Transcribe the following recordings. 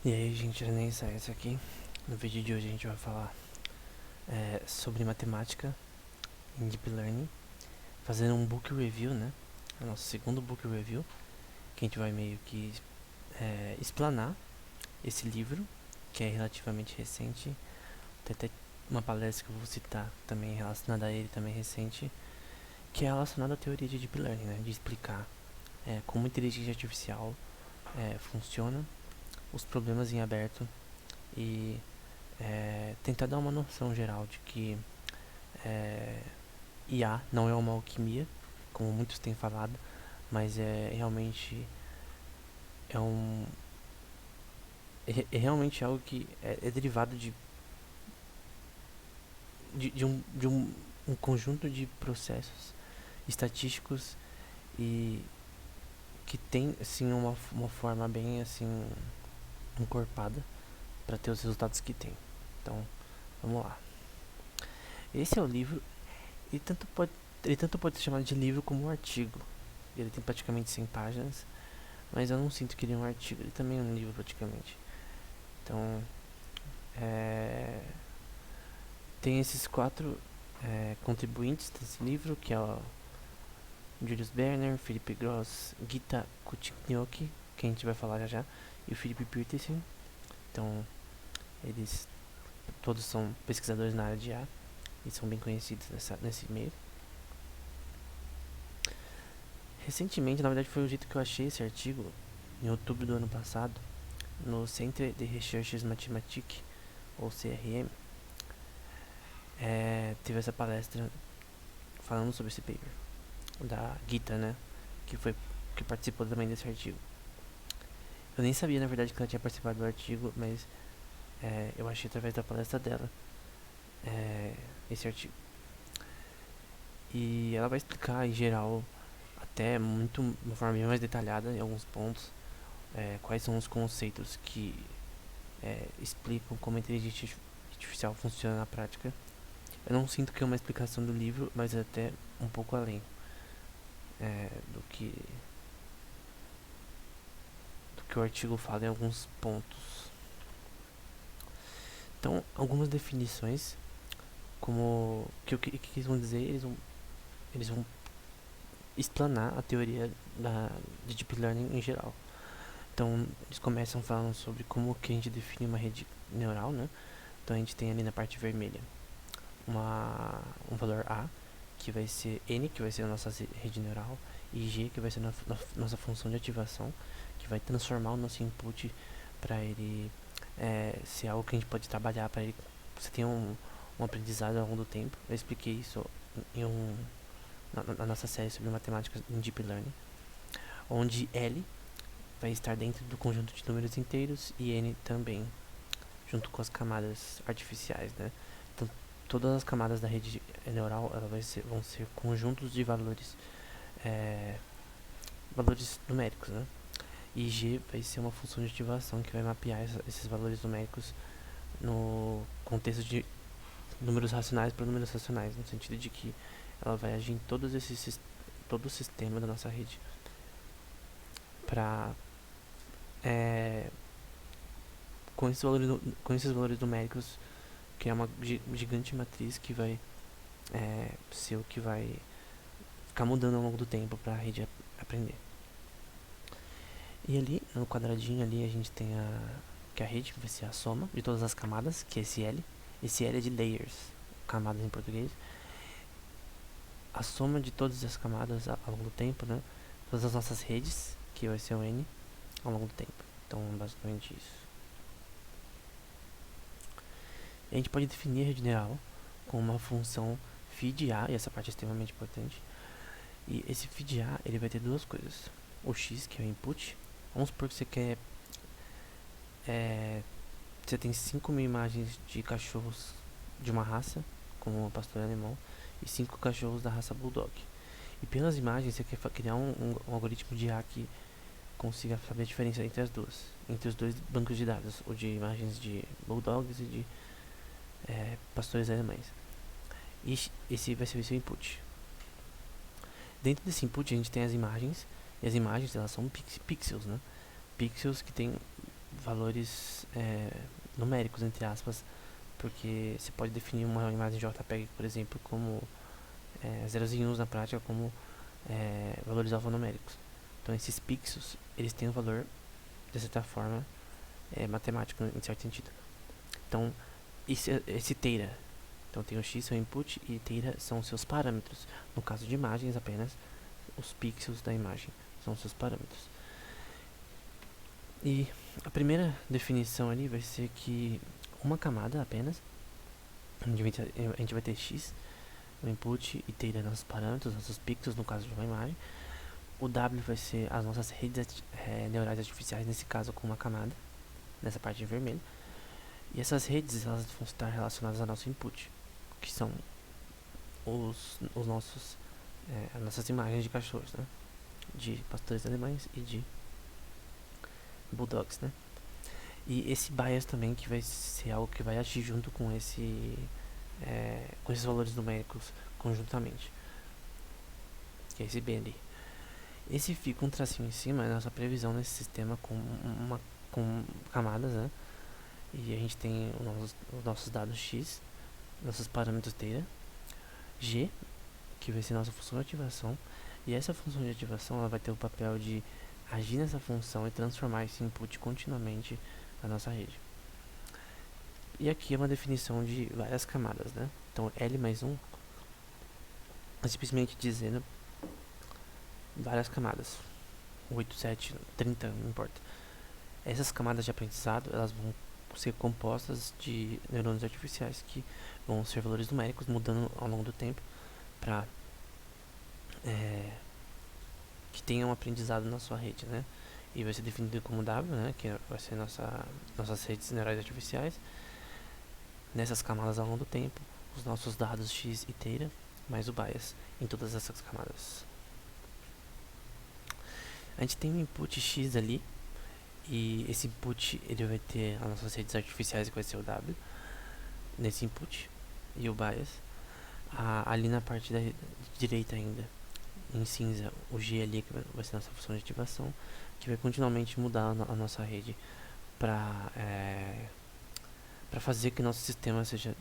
E aí, gente, eu nem sei isso aqui. No vídeo de hoje a gente vai falar sobre matemática em Deep Learning, fazendo um book review, né? É o nosso segundo book review, que a gente vai meio que explanar esse livro, que é relativamente recente. Tem até uma palestra que eu vou citar também relacionada a ele, também recente, que é relacionada à teoria de Deep Learning, né? De explicar como a inteligência artificial funciona, os problemas em aberto e tentar dar uma noção geral de que IA não é uma alquimia, como muitos têm falado, mas realmente é um é realmente algo que é derivado de um conjunto de processos estatísticos e que tem assim uma forma bem assim encorpada para ter os resultados que tem. Então, vamos lá. Esse é o livro. Ele tanto pode, ele tanto pode ser chamado de livro como um artigo. Ele tem praticamente 100 páginas, mas eu não sinto que ele é um artigo. Ele também é um livro praticamente. Então, é, tem esses quatro contribuintes desse livro, que é o Julius Berner, Philip Gross, Gita Kuchniok, que a gente vai falar já já, e o Philip Peterson. Então, eles todos são pesquisadores na área de IA e são bem conhecidos nesse meio. Recentemente, na verdade, foi o jeito que eu achei esse artigo, em outubro do ano passado, no Centre de Recherches Mathématiques, ou CRM, teve essa palestra falando sobre esse paper, da Gita, né, que participou também desse artigo. Eu nem sabia, na verdade, que ela tinha participado do artigo, mas eu achei através da palestra dela esse artigo. E ela vai explicar, em geral, até muito, de uma forma bem mais detalhada, em alguns pontos, quais são os conceitos que explicam como a inteligência artificial funciona na prática. Eu não sinto que é uma explicação do livro, mas é até um pouco além do que o artigo fala em alguns pontos. Então, algumas definições, como que eles vão dizer, eles vão explanar a teoria de Deep Learning em geral. Então, eles começam falando sobre como que a gente define uma rede neural, né? Então, a gente tem ali na parte vermelha um valor A, que vai ser N, que vai ser a nossa rede neural, e G, que vai ser nossa função de ativação, que vai transformar o nosso input para ele ser algo que a gente pode trabalhar, para ele você ter um aprendizado ao longo do tempo. Eu expliquei isso na nossa série sobre matemática em Deep Learning, onde L vai estar dentro do conjunto de números inteiros e N também, junto com as camadas artificiais, né? Então, todas as camadas da rede neural vão ser conjuntos de valores numéricos, né? E G vai ser uma função de ativação que vai mapear esses valores numéricos no contexto de números racionais para números racionais, no sentido de que ela vai agir em todo o sistema da nossa rede para com esses valores numéricos, que é uma gigante matriz que vai ser o que vai ficar mudando ao longo do tempo para a rede aprender. E ali, no quadradinho ali, a gente tem que a rede vai ser a soma de todas as camadas, que é esse L. Esse L é de layers, camadas em português. A soma de todas as camadas ao longo do tempo, né? Todas as nossas redes, que vai ser o N, ao longo do tempo. Então, basicamente isso. E a gente pode definir a rede neural com uma função feed A, e essa parte é extremamente importante. E esse feed A, ele vai ter duas coisas. O X, que é o input. Vamos supor que você quer você tem 5.000 imagens de cachorros de uma raça, como o pastor alemão, e 5 cachorros da raça bulldog. E pelas imagens você quer criar um algoritmo de IA que consiga saber a diferença entre entre os dois bancos de dados, o de imagens de bulldogs e de pastores alemães. E esse vai ser o seu input. Dentro desse input a gente tem as imagens, e as imagens elas são pixels, né? Pixels que tem valores numéricos, entre aspas, porque você pode definir uma imagem JPEG, por exemplo, como zeros e uns na prática, como valores alfanuméricos. Então esses pixels, eles têm um valor, de certa forma, matemático, em certo sentido. Então, esse teira, então tem o x, seu input, e teira são seus parâmetros. No caso de imagens, apenas os pixels da imagem são seus parâmetros. E a primeira definição ali vai ser que uma camada apenas, a gente vai ter x, o input, e teira nossos parâmetros, nossos pixels, no caso de uma imagem. O W vai ser as nossas redes neurais artificiais, nesse caso com uma camada, nessa parte em vermelho. E essas redes, elas vão estar relacionadas ao nosso input, que são os nossos, as nossas imagens de cachorros, né? De pastores alemães e de bulldogs, né? E esse bias também, que vai ser algo que vai agir junto com com esses valores numéricos conjuntamente, que é esse B ali. Esse fica um tracinho em cima, é a nossa previsão nesse sistema com camadas, né? E a gente tem os nossos dados x, nossos parâmetros teira, g, que vai ser nossa função de ativação, e essa função de ativação ela vai ter o papel de agir nessa função e transformar esse input continuamente na nossa rede. E aqui é uma definição de várias camadas, né? Então L mais 1 é simplesmente dizendo várias camadas, 8, 7, 30, não importa. Essas camadas de aprendizado, elas vão ser compostas de neurônios artificiais que vão ser valores numéricos mudando ao longo do tempo para que tenham um aprendizado na sua rede, né? E vai ser definido como W, né? Que vai ser nossas redes neurais artificiais. Nessas camadas ao longo do tempo, os nossos dados x e teira, mais o bias em todas essas camadas. A gente tem um input x ali, e esse input ele vai ter as nossas redes artificiais, que vai ser o W nesse input, e o bias ali na parte da direita ainda, em cinza, o G ali, que vai ser a nossa função de ativação, que vai continuamente mudar a nossa rede para fazer que nosso sistema seja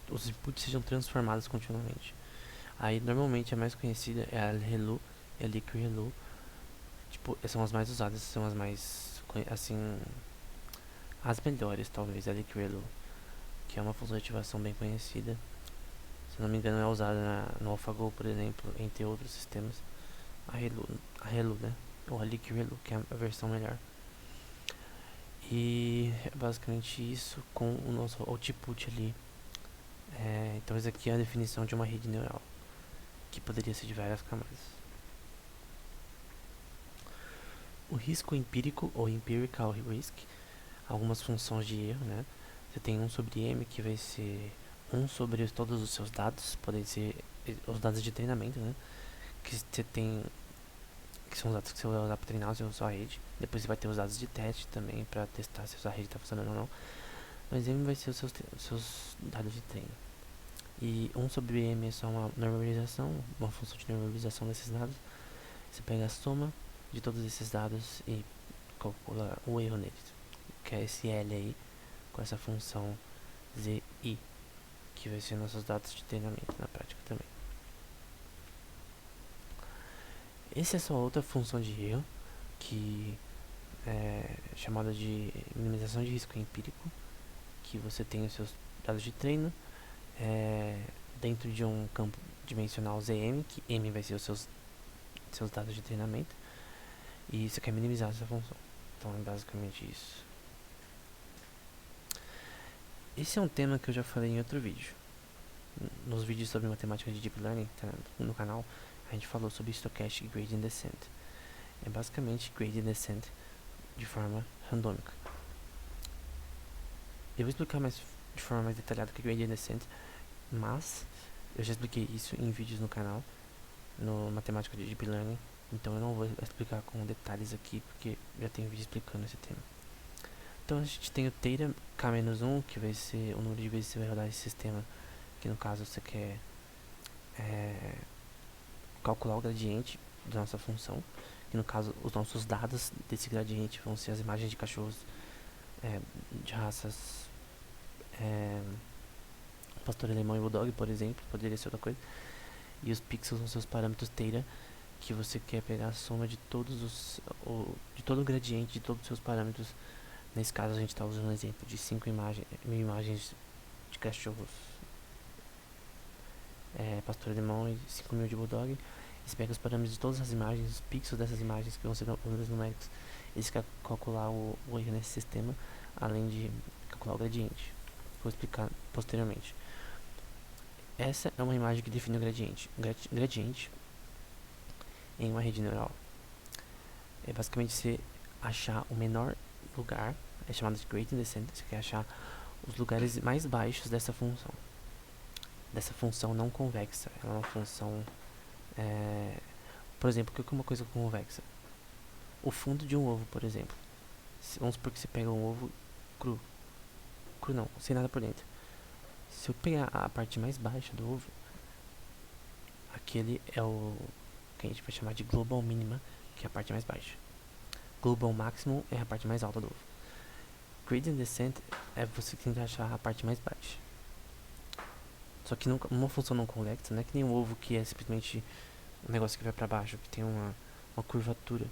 os inputs sejam transformados continuamente. Aí normalmente a mais conhecida é a ReLU e a Liquid ReLU. Tipo, são as mais usadas, são as mais, assim, as melhores talvez, a Liquid ReLU, que é uma função de ativação bem conhecida. Se não me engano é usada no AlphaGo, por exemplo, entre outros sistemas. A ReLU, né? Ou a Liquid ReLU, que é a versão melhor. E é basicamente isso com o nosso output ali. Então isso aqui é a definição de uma rede neural, que poderia ser de várias camadas. O risco empírico ou empirical risk, algumas funções de erro, né? Você tem 1 sobre m, que vai ser 1 sobre todos os seus dados, podem ser os dados de treinamento, né? Que você tem, que são os dados que você vai usar para treinar a sua rede. Depois você vai ter os dados de teste também, para testar se a sua rede está funcionando ou não. Mas m vai ser os seus dados de treino. E 1 sobre m é só uma normalização, uma função de normalização desses dados. Você pega a soma de todos esses dados e calcula o erro neles, que é esse L aí, com essa função ZI, que vai ser nossos dados de treinamento na prática também. Essa é só outra função de erro, que é chamada de minimização de risco empírico, que você tem os seus dados de treino dentro de um campo dimensional ZM, que M vai ser os seus dados de treinamento, e você quer minimizar essa função. Então é basicamente isso. Esse é um tema que eu já falei em outro vídeo. Nos vídeos sobre matemática de Deep Learning, tá no canal, a gente falou sobre Stochastic Gradient Descent. É basicamente Gradient Descent de forma randômica. Eu vou explicar de forma mais detalhada o que é Gradient Descent, mas eu já expliquei isso em vídeos no canal, no Matemática de Deep Learning, então eu não vou explicar com detalhes aqui, porque já tem vídeo explicando esse tema. Então a gente tem o θ k-1, que vai ser o número de vezes que você vai rodar esse sistema, que no caso você quer calcular o gradiente da nossa função, que no caso os nossos dados desse gradiente vão ser as imagens de cachorros é, de raças é, pastor alemão e bulldog, por exemplo, poderia ser outra coisa. E os pixels são seus parâmetros theta, que você quer pegar a soma de todos de todo o gradiente de todos os seus parâmetros. Nesse caso a gente está usando um exemplo de 1000 imagens de cachorros pastor alemão e 5000 de bulldog. Você pega os parâmetros de todas as imagens, os pixels dessas imagens, que vão ser números numéricos, e você quer calcular o erro nesse sistema, além de calcular o gradiente. Vou explicar posteriormente. Essa é uma imagem que define o gradiente. O gradiente em uma rede neural é basicamente você achar o menor lugar, é chamado de gradient descent. Você quer achar os lugares mais baixos dessa função não convexa. Ela é uma função, por exemplo, o que é uma coisa convexa? O fundo de um ovo, por exemplo. Vamos supor que você pega um ovo cru não, sem nada por dentro. Se eu pegar a parte mais baixa do ovo, aquele é o que a gente vai chamar de global mínima, que é a parte mais baixa. Global maximum é a parte mais alta do ovo. Gradient descent é você tentar achar a parte mais baixa. Só que numa função não convexa, não é que nem um ovo que é simplesmente um negócio que vai para baixo, que tem uma curvatura.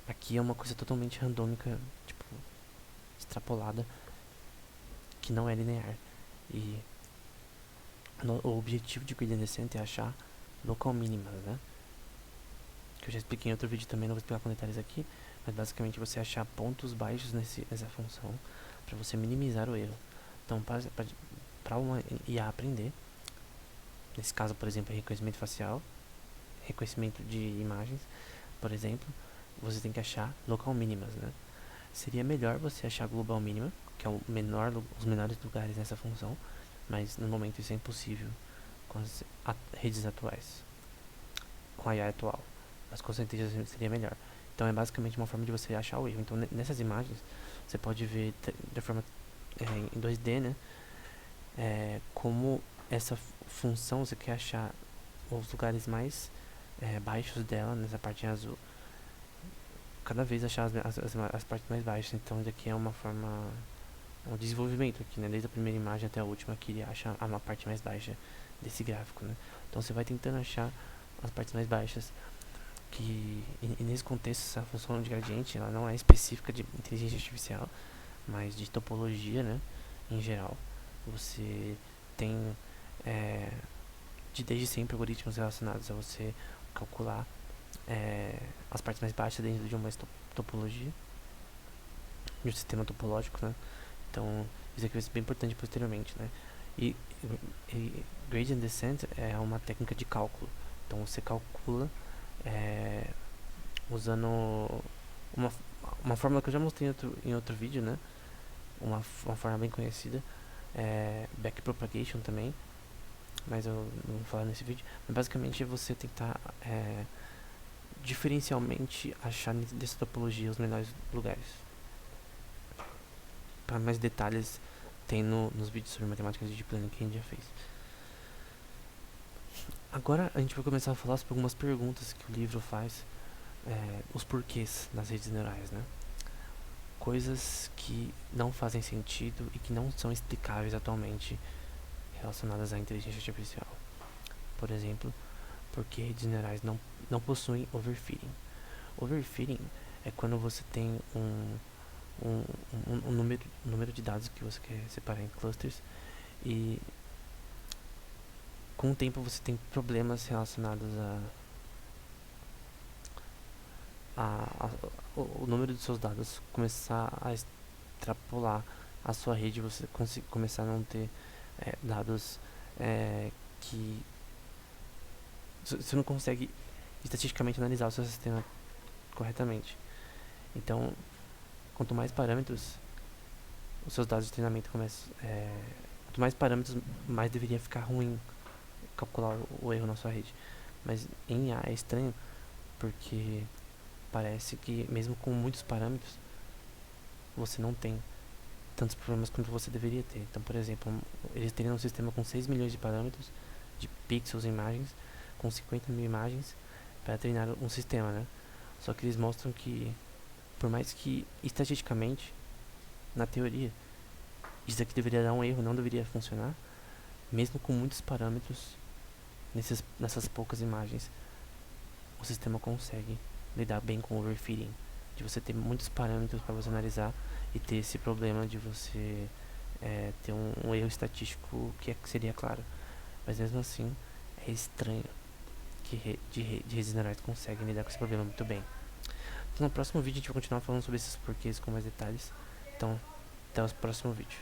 Aqui é uma coisa totalmente randômica, tipo, extrapolada, que não é linear. E o objetivo de gradient descent é achar local mínimas, né? Que eu já expliquei em outro vídeo também, não vou explicar com detalhes aqui, mas basicamente você achar pontos baixos nessa função para você minimizar o erro. Então, para uma IA aprender, nesse caso, por exemplo, reconhecimento facial, reconhecimento de imagens, por exemplo, você tem que achar local mínimas, né? Seria melhor você achar global mínima, que é os menores lugares nessa função, mas no momento isso é impossível com as redes atuais, com a IA atual. Mas com certeza seria melhor. Então é basicamente uma forma de você achar o erro. Então nessas imagens você pode ver de forma em 2D, né? Como essa função você quer achar os lugares mais baixos dela, nessa parte em azul. Cada vez achar as partes mais baixas. Então daqui é uma forma, um desenvolvimento aqui, né? Desde a primeira imagem até a última, que ele acha uma parte mais baixa desse gráfico, né? Então você vai tentando achar as partes mais baixas, que e nesse contexto essa função de gradiente ela não é específica de inteligência artificial, mas de topologia, né? Em geral, você tem desde sempre algoritmos relacionados a você calcular as partes mais baixas dentro de uma topologia, de um sistema topológico, né? Então isso aqui vai ser bem importante posteriormente, né? E gradient descent é uma técnica de cálculo. Então você calcula usando uma fórmula que eu já mostrei em outro vídeo, né? Uma forma bem conhecida, backpropagation também, mas eu não vou falar nesse vídeo. Mas basicamente é você tentar diferencialmente achar dessa topologia os menores lugares. Para mais detalhes tem nos vídeos sobre matemática de Deep Learning que a gente já fez. Agora a gente vai começar a falar sobre algumas perguntas que o livro faz, os porquês das redes neurais, né? Coisas que não fazem sentido e que não são explicáveis atualmente relacionadas à inteligência artificial. Por exemplo, porque redes neurais não possuem overfitting. Overfitting é quando você tem um número de dados que você quer separar em clusters e com o tempo você tem problemas relacionados o número de seus dados começar a extrapolar a sua rede, você começar a não ter dados que você não consegue estatisticamente analisar o seu sistema corretamente. Então, quanto mais parâmetros os seus dados de treinamento começam, quanto mais parâmetros, mais deveria ficar ruim calcular o erro na sua rede. Mas em IA é estranho, porque parece que mesmo com muitos parâmetros você não tem tantos problemas quanto você deveria ter. Então, por exemplo, eles teriam um sistema com 6 milhões de parâmetros de pixels e imagens, com 50 mil imagens para treinar um sistema, né? Só que eles mostram que, por mais que estatisticamente na teoria, isso aqui deveria dar um erro, não deveria funcionar, mesmo com muitos parâmetros nessas poucas imagens. O sistema consegue lidar bem com o overfitting, de você ter muitos parâmetros para você analisar e ter esse problema de você ter um erro estatístico que seria claro. Mas mesmo assim, é estranho que redes neurais conseguem lidar com esse problema muito bem. Então, no próximo vídeo a gente vai continuar falando sobre esses porquês com mais detalhes. Então, até o próximo vídeo.